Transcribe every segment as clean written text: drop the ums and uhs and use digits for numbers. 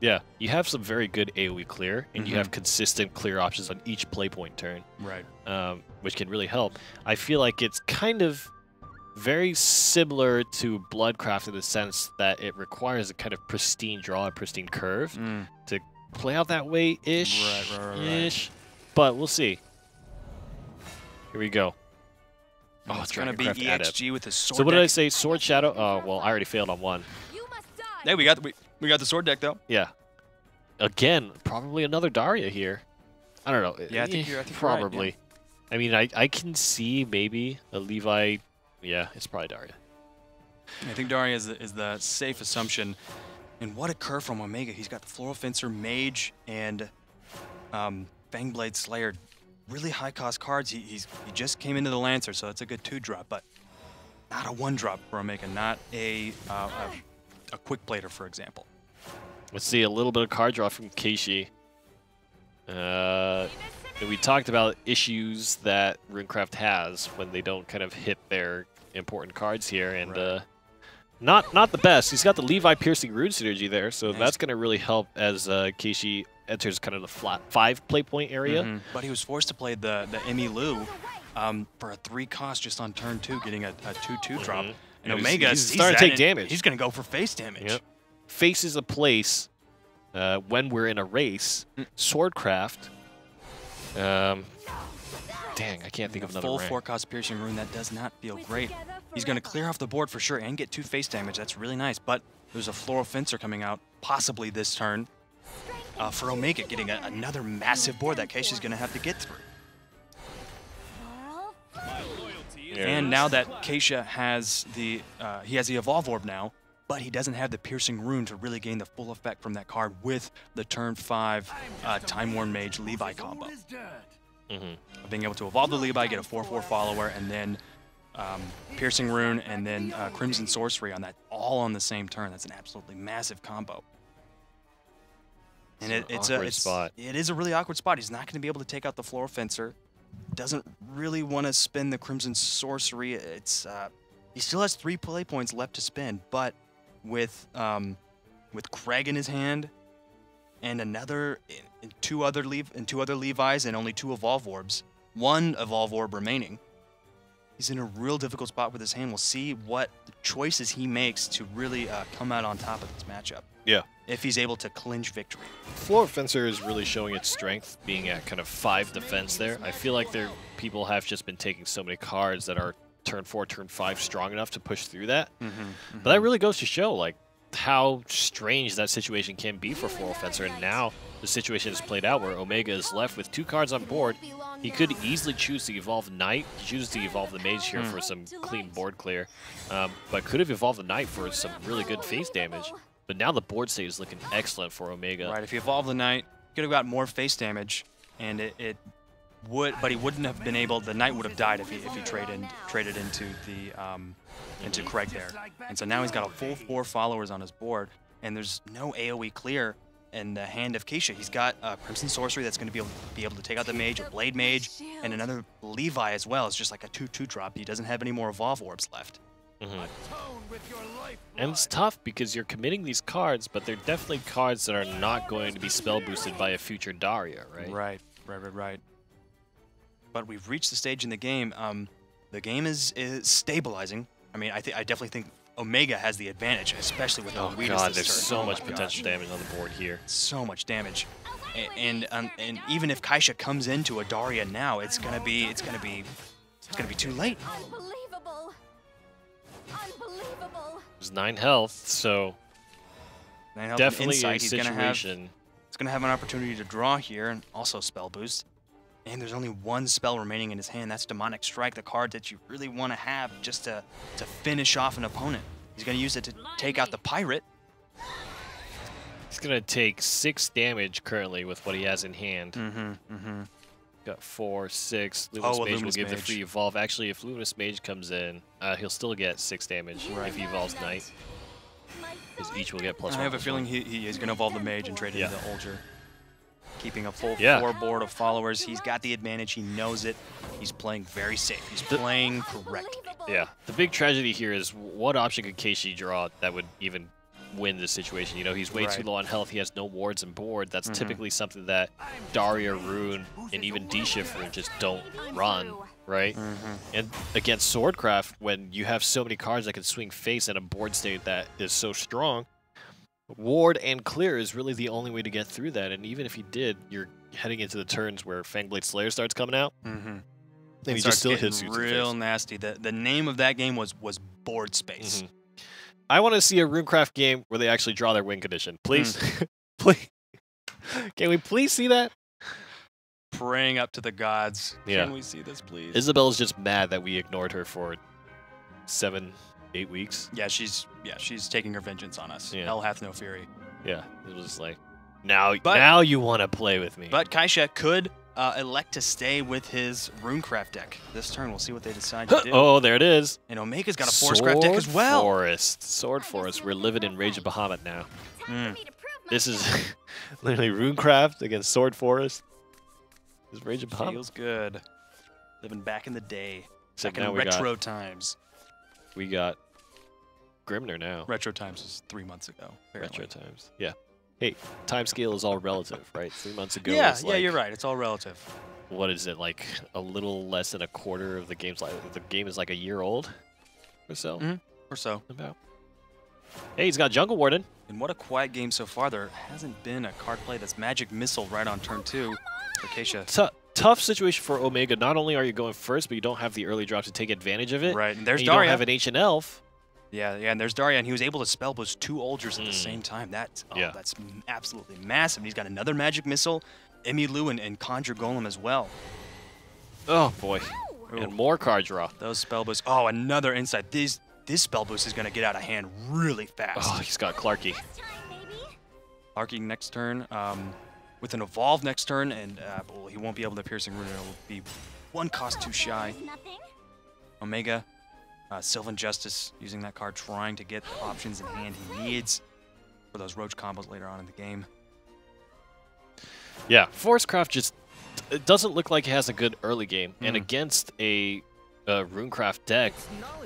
Yeah, you have some very good AoE clear, and you have consistent clear options on each play point turn. Right. Which can really help. I feel like it's kind of very similar to Bloodcraft in the sense that it requires a kind of pristine draw, a pristine curve to play out that way-ish. Right. But we'll see. Here we go. Oh, it's going to be ExG with his sword So what deck. did I say? Sword Shadow? Oh, well, I already failed on one. Hey, we got the sword deck, though. Yeah. Again, probably another Daria here. I don't know. Yeah, I think you're probably. right, yeah. I mean, I can see maybe a Levi. Yeah, it's probably Daria. I think Daria is the safe assumption. And what a curve from Omega. He's got the Floral Fencer, Mage, and Fangblade Slayer. Really high-cost cards. He just came into the Lancer, so it's a good 2-drop, but not a 1-drop for Omega, not a Quick Blader, for example. Let's see a little bit of card draw from Keishi. We talked about issues that RuneCraft has when they don't kind of hit their important cards here, and not the best. He's got the Levi Piercing Rune synergy there, so that's going to really help as Keishi enters kind of the flat 5 play point area. But he was forced to play the Emmy Lu for a 3 cost just on turn 2, getting a 2/2 drop. And Omega, he's starting to take damage. He's going to go for face damage. Yep. Face is a place when we're in a race. Swordcraft. Dang, I can't think of another full rank. 4-cost Piercing Rune, that does not feel great. He's going to clear off the board for sure and get 2 face damage. That's really nice. But there's a Floral Fencer coming out possibly this turn for Omega, getting another massive board that Keishi's going to have to get through. And now that Keishi has the Evolve Orb now, but he doesn't have the Piercing Rune to really gain the full effect from that card with the turn 5 Time Worn Mage Levi combo. Being able to evolve the Levi, get a 4/4 follower, and then Piercing Rune, and then Crimson Sorcery on that, all on the same turn. That's an absolutely massive combo. And it is a really awkward spot. He's not going to be able to take out the Floral Fencer. Doesn't really want to spend the Crimson Sorcery. It's he still has 3 play points left to spend, but with Craig in his hand and two other Levis and only 2 Evolve Orbs, 1 Evolve Orb remaining, he's in a real difficult spot with his hand. We'll see what choices he makes to really come out on top of this matchup. Yeah. If he's able to clinch victory. Floor Fencer is really showing its strength, being at kind of 5 defense there. I feel like people have just been taking so many cards that are turn 4, turn 5 strong enough to push through that. But that really goes to show like how strange that situation can be for Floral Fencer. And now the situation is played out where Omega is left with 2 cards on board. He could easily choose to evolve Knight. He chooses to evolve the Mage here for some clean board clear. But could have evolved the Knight for some really good face damage. But now the board state is looking excellent for Omega. Right, if he evolved the Knight, he could have got more face damage, and but he wouldn't have been able. The Knight would have died if he traded into Craig there. And so now he's got a full 4 followers on his board, and there's no AOE clear in the hand of Keishi. He's got Crimson Sorcery that's going to be able to take out the Mage, a Blade Mage, and another Levi as well. It's just like a 2/2 drop. He doesn't have any more Evolve Orbs left. And it's tough because you're committing these cards, but they're definitely cards that are not going to be spell boosted by a future Daria, right? Right. But we've reached the stage in the game. The game is stabilizing. I mean, I definitely think Omega has the advantage, especially with Oh god, there's so much potential damage on the board here. So much damage, and even if Keishi comes into a Daria now, it's gonna be too late. There's 9 health, so 9 health definitely insight. a situation. He's gonna have an opportunity to draw here, and also spell boost. And there's only 1 spell remaining in his hand. That's Demonic Strike, the card that you really want to have just to finish off an opponent. He's going to use it to take out the Pirate. He's going to take 6 damage currently with what he has in hand. Got 4, 6. Luminous Mage will give the free evolve. Actually, if Luminous Mage comes in, he'll still get 6 damage if he evolves Knight. Because each will get +1. I have a feeling he is going to evolve the Mage and trade it into Olger. Keeping a full 4 board of followers. He's got the advantage. He knows it. He's playing very safe. He's playing correctly. Yeah. The big tragedy here is what option could Keishi draw that would even win this situation. You know, he's way too Right. low on health. He has no wards and board. That's typically something that Daria, Rune, and even D-Shift Rune just don't run, right? And against Swordcraft, when you have so many cards that can swing face and a board state that is so strong, ward and clear is really the only way to get through that. And even if he did, you're heading into the turns where Fangblade Slayer starts coming out. And he just still hits you. Real nasty. The name of that game was board space. I want to see a Runecraft game where they actually draw their win condition. Please. Please. Can we please see that? Praying up to the gods. Yeah. Can we see this, please? Isabel's just mad that we ignored her for 7-8 weeks. Yeah, she's taking her vengeance on us. Yeah. Hell hath no fury. Yeah, it was just like, now you want to play with me. But Keishi could elect to stay with his Runecraft deck this turn. We'll see what they decide to do. Oh, there it is. And Omega's got a Forestcraft deck as well. Sword Forest. We're living in Rage of Bahamut now. This is literally Runecraft against Sword Forest. This is Rage of Bahamut. Feels good. Living back in the day. Except back now in retro times. We got Grimner now. Retro times was 3 months ago. Apparently. Retro times. Yeah. Hey, time scale is all relative, right? 3 months ago. Yeah, was like, you're right. It's all relative. What is it, like a little less than a quarter of the game's life? The game is like a year old or so. Or so. About. Hey, he's got Jungle Warden. And what a quiet game so far. There hasn't been a card play that's Magic Missile right on turn 2 for Keishi. Tough situation for Omega. Not only are you going first, but you don't have the early drop to take advantage of it. Right, and there's and Daria. You don't have an Ancient Elf. Yeah, and there's Daria, and he was able to spell boost 2 Ulgers at the same time. That's absolutely massive. And he's got another Magic Missile, Emilu, and Conjure Golem as well. Oh, boy. And more card draw. Those spell boosts. Oh, another insight. This spell boost is going to get out of hand really fast. Oh, he's got Clarky. Clarky next turn. With an Evolve next turn, and well, he won't be able to Piercing Rune. It'll be 1 cost too shy. Omega, Sylvan Justice, using that card, trying to get the options in hand he needs for those Roach combos later on in the game. Yeah, Forestcraft just it doesn't look like it has a good early game, and against a Runecraft deck,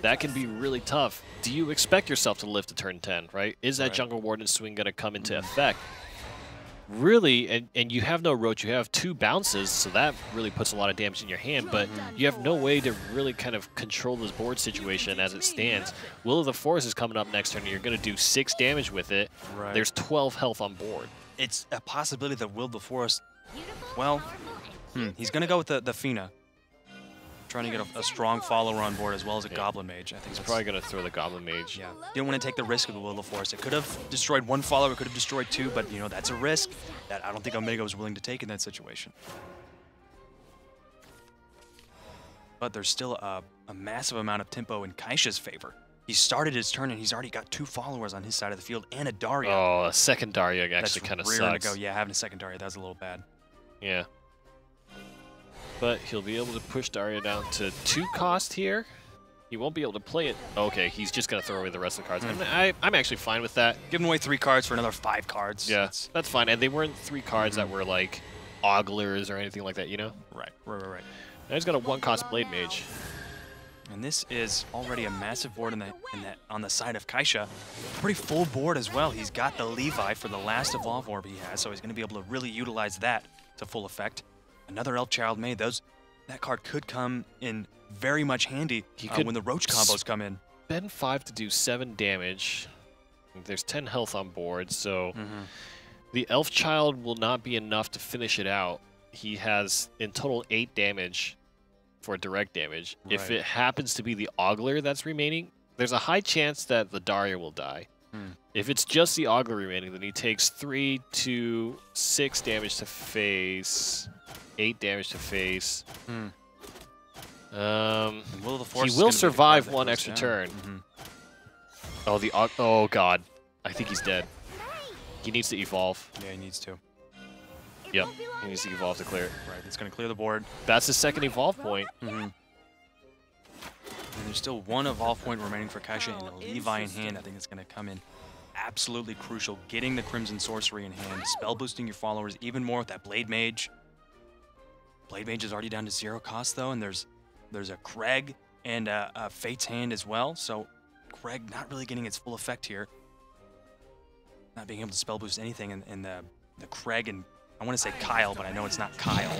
that can be really tough. Do you expect yourself to live to turn 10, right? Is that Jungle Warden swing going to come into effect? Really, and you have no Roach, you have 2 bounces, so that really puts a lot of damage in your hand, but you have no way to really kind of control this board situation as it stands. Will of the Forest is coming up next turn, and you're going to do 6 damage with it. Right. There's 12 health on board. It's a possibility that Will of the Forest, well, he's going to go with the Fina. Trying to get a strong follower on board as well as a Goblin Mage. I think he's probably going to throw the Goblin Mage. Yeah, didn't want to take the risk of the Will of the Forest. It could have destroyed 1 follower, it could have destroyed 2, but you know that's a risk that I don't think Omega was willing to take in that situation. But there's still a massive amount of tempo in Keishi's favor. He started his turn and he's already got 2 followers on his side of the field and a Daria. Oh, a second Daria actually kind of sucks. To go. Yeah, having a second Daria, that was a little bad. Yeah. But he'll be able to push Daria down to 2 cost here. He won't be able to play it. Okay, he's just going to throw away the rest of the cards. I'm actually fine with that. Giving away 3 cards for another 5 cards. Yeah, that's fine. And they weren't 3 cards that were like Oglers or anything like that, you know? Right. Now he's got a 1-cost Blade Mage. And this is already a massive board on the side of Keishi. Pretty full board as well. He's got the Levi for the last Evolve Orb he has, so he's going to be able to really utilize that to full effect. Another Elf Child Maid. That card could come in very much handy when the Roach combos come in. Spend 5 to do 7 damage. There's 10 health on board, so the Elf Child will not be enough to finish it out. He has in total 8 damage for direct damage. Right. If it happens to be the Ogler that's remaining, there's a high chance that the Daria will die. If it's just the Ogler remaining, then he takes 3 to 6 damage to face, 8 damage to face. He will survive 1 extra turn. Oh god, I think he's dead. He needs to evolve. Yeah, he needs to. Yep, he needs to evolve to clear it. Right, it's going to clear the board. That's his second evolve point. And there's still 1 evolve point remaining for Keishi and a Levi in hand. I think it's going to come in absolutely crucial. Getting the Crimson Sorcery in hand, spell boosting your followers even more with that Blade Mage. Blade Mage is already down to 0 cost though, and there's a Craig and a Fate's Hand as well. So Craig not really getting its full effect here. not being able to spell boost anything in the Craig and I want to say Kyle, but I know it's not Kyle.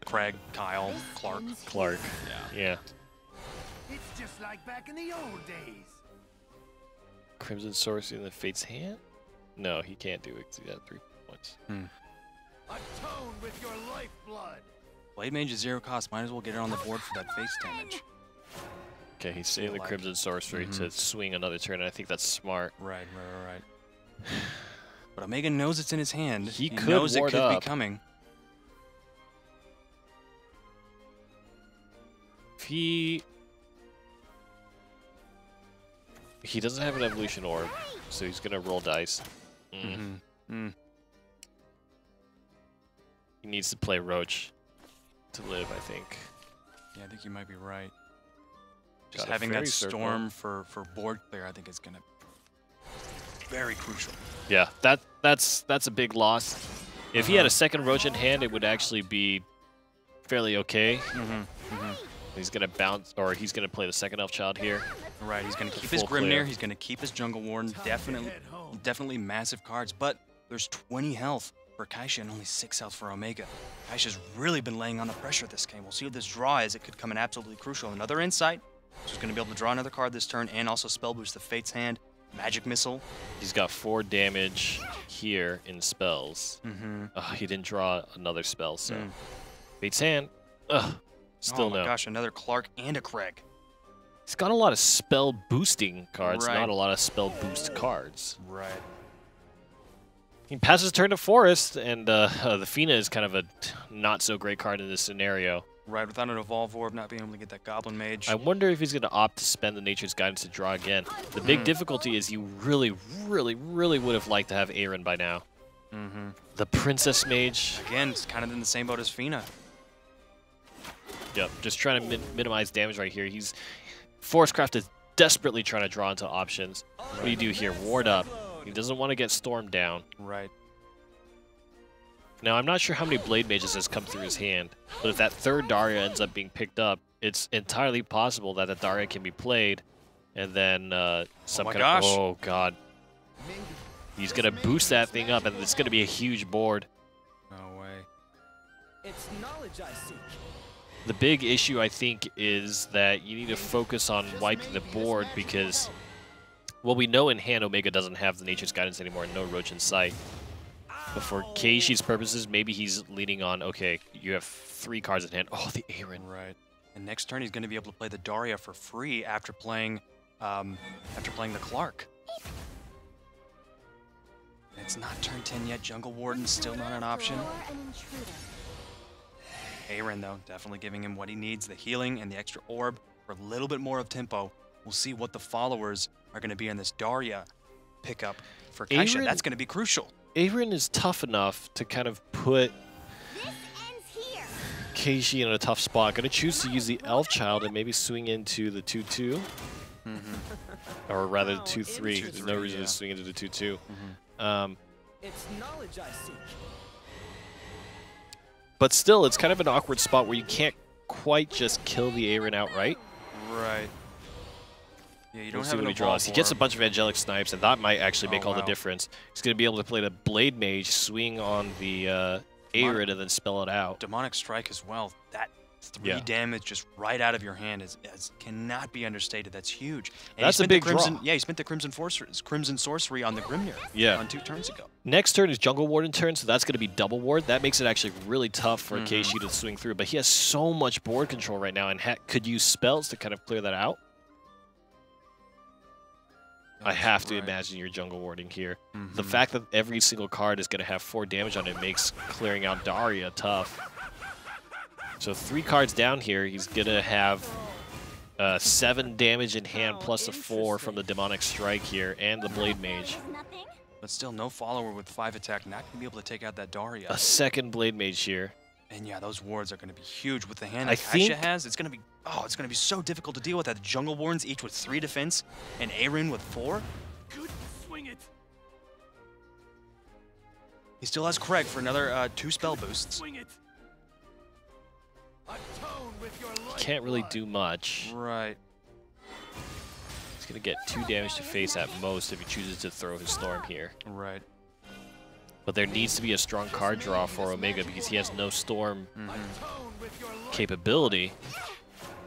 Craig, Kyle, Clark. Clark. Yeah. It's just like back in the old days. Crimson Sorcery in the Fate's Hand? No, he can't do it 'cause he got 3 points. Atone with your lifeblood. Blade Mage is 0 cost. Might as well get it on the board for that face damage. Okay, he's saving the Crimson Sorcery to swing another turn, and I think that's smart. Right. But Omega knows it's in his hand. He could knows it ward could up. be coming. If he doesn't have an Evolution Orb, so he's gonna roll dice. He needs to play Roach to live, I think. Yeah, I think you might be right. Just Got a having that Fairy Circle. storm for board clear, I think is gonna very crucial. Yeah, that's a big loss. If he had a second Roach in hand, it would actually be fairly okay. He's gonna bounce, or he's gonna play the second Elf Child here. Right, he's gonna keep his Full Grimnir, clear. he's gonna keep his Jungle Warden. Definitely massive cards, but there's 20 health for Keishi and only 6 health for Omega. Keishi's really been laying on the pressure this game. We'll see what this draw is. It could come in absolutely crucial. Another Insight, so he's gonna be able to draw another card this turn and also spell boost the Fate's Hand, Magic Missile. He's got 4 damage here in spells. He didn't draw another spell, so Fate's Hand. Still oh my no. gosh, another Clark and a Craig. He's got a lot of spell boosting cards, Right. not a lot of spell boost cards. Right. He passes turn to Forest, and the Fina is kind of a not so great card in this scenario. Right, without an Evolve Orb, not being able to get that Goblin Mage. I wonder if he's going to opt to spend the Nature's Guidance to draw again. The big difficulty is you really would have liked to have Aaron by now. The Princess Mage. Again, it's kind of in the same boat as Fina. Yep, just trying to minimize damage right here. Forestcraft is desperately trying to draw into options. What do you do here? Ward up. He doesn't want to get stormed down. Right. Now, I'm not sure how many Blade Mages has come through his hand, but if that third Daria ends up being picked up, it's entirely possible that the Daria can be played, and then some kind of... Oh, God. He's going to boost that thing up, and it's going to be a huge board. No way. It's knowledge I seek. The big issue, I think, is that you need to focus on wiping the board because, well, we know in hand Omega doesn't have the Nature's Guidance anymore and no Roach in sight. But for Keishi's purposes, maybe he's leaning on, okay, you have 3 cards in hand. Oh, the Aaron. Right. And next turn, he's going to be able to play the Daria for free after playing the Clark. It's not turn 10 yet. Jungle Warden's still not an option. Aaron, though, definitely giving him what he needs, the healing and the extra orb for a little bit more of tempo. We'll see what the followers are going to be in this Daria pickup for Keishi. That's going to be crucial. Aaron is tough enough to kind of put Keishi in a tough spot. Going to choose to use the Elf Child and maybe swing into the 2-2. Or rather, the 2-3. There's no reason to swing into the 2-2. It's knowledge I seek. But still, it's kind of an awkward spot where you can't quite just kill the Aaron outright. Right. Yeah, you don't We'll see have what an he draws. He gets a Evolve bunch of Angelic Snipes, and that might actually make all the wow. difference. He's going to be able to play the Blade Mage, swing on the Aaron, and then spell it out. Demonic Strike as well. That 3 damage just right out of your hand is cannot be understated. That's huge. And That's he a spent big the Crimson, draw. Yeah, he spent the Crimson Sorcery on the Grimnir on 2 turns ago. Next turn is Jungle Warden turn, so that's going to be double ward. That makes it actually really tough for Keishi to swing through, but he has so much board control right now and could use spells to kind of clear that out. I have to imagine you're jungle warding here. The fact that every single card is going to have 4 damage on it makes clearing out Daria tough. So 3 cards down here, he's going to have 7 damage in hand plus a 4 from the Demonic Strike here and the Blade Mage. But still, no follower with 5 attack, not going to be able to take out that Daria. A second Blade Mage here. And yeah, those wards are going to be huge with the hand I that Keishi think- has. It's going to be so difficult to deal with that. The Jungle Wardens each with 3 defense and Aaron with 4. Good swing it. He still has Craig for another 2 spell boosts. Swing it. Atone with your life. Can't really do much. Right. He's going to get 2 damage to face at most if he chooses to throw his Storm here. Right. But there needs to be a strong card draw for Omega because he has no Storm capability.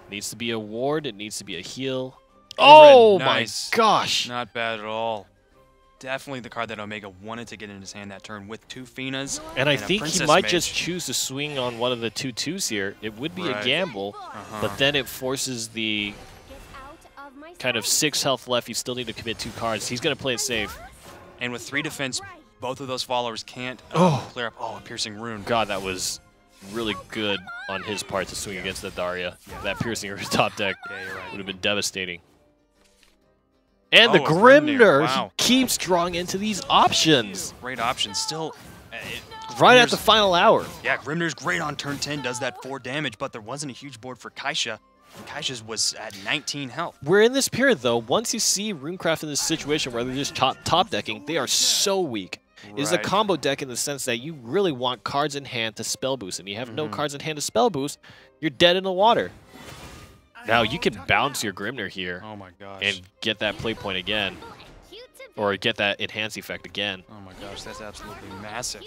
Needs to be a ward. It needs to be a heal. Oh nice. My gosh! Not bad at all. Definitely the card that Omega wanted to get in his hand that turn with 2 Finas. And I think he might Mage. just choose to swing on one of the 2/2s here. It would be a gamble, but then it forces the kind of 6 health left. You still need to commit 2 cards. He's going to play it safe. And with 3 defense, both of those followers can't clear up. Oh, a piercing rune. God, that was really good on his part to swing against the Daria. That piercing rune top deck would have been devastating. And the Grimnir keeps drawing into these options. Great options. Still, right at the final hour. Yeah, Grimnir's great on turn 10, does that 4 damage, but there wasn't a huge board for Keishi. Kaisha's was at 19 health. We're in this period, though. Once you see Runecraft in this situation where they're just top decking, they are so weak. It is a combo deck in the sense that you really want cards in hand to spell boost, and you have no cards in hand to spell boost, you're dead in the water. Now you can bounce your Grimnir here and get that play point again, or get that enhance effect again. Oh my gosh, that's absolutely massive.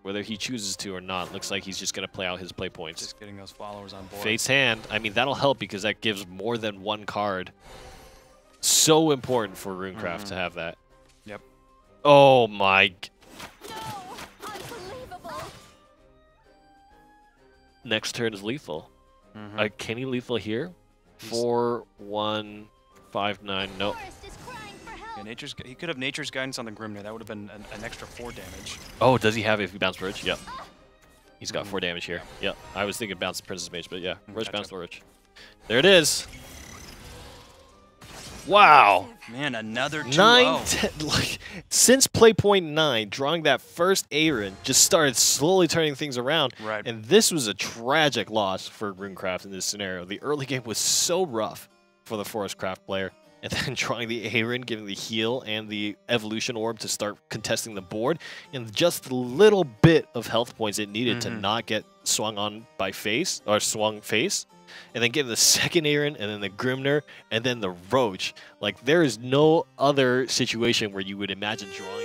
Whether he chooses to or not, looks like he's just going to play out his play points. Just getting those followers on board. Fate's Hand, I mean, that'll help because that gives more than 1 card. So important for Runecraft to have that. Yep. Oh my. Next turn is lethal. Can he lethal here? 4, 1, 5, 9. Nope. Yeah, he could have Nature's Guidance on the Grimnir. That would have been an extra 4 damage. Oh, does he have it if he bounce Roach? Yep. He's got 4 damage here. Yep. I was thinking bounce Princess Mage, but yeah, Roach bounce Roach. There it is. Wow. Man, another 2-0. 9, 10, like, since play point 9, drawing that first Aaron just started slowly turning things around. Right. And this was a tragic loss for Runecraft in this scenario. The early game was so rough for the Forestcraft player. And then drawing the Aaron, giving the heal and the evolution orb to start contesting the board. And just the little bit of health points it needed to not get swung on by face, or swung face. And then getting the second Aaron, and then the Grimnir, and then the Roach. Like, there is no other situation where you would imagine drawing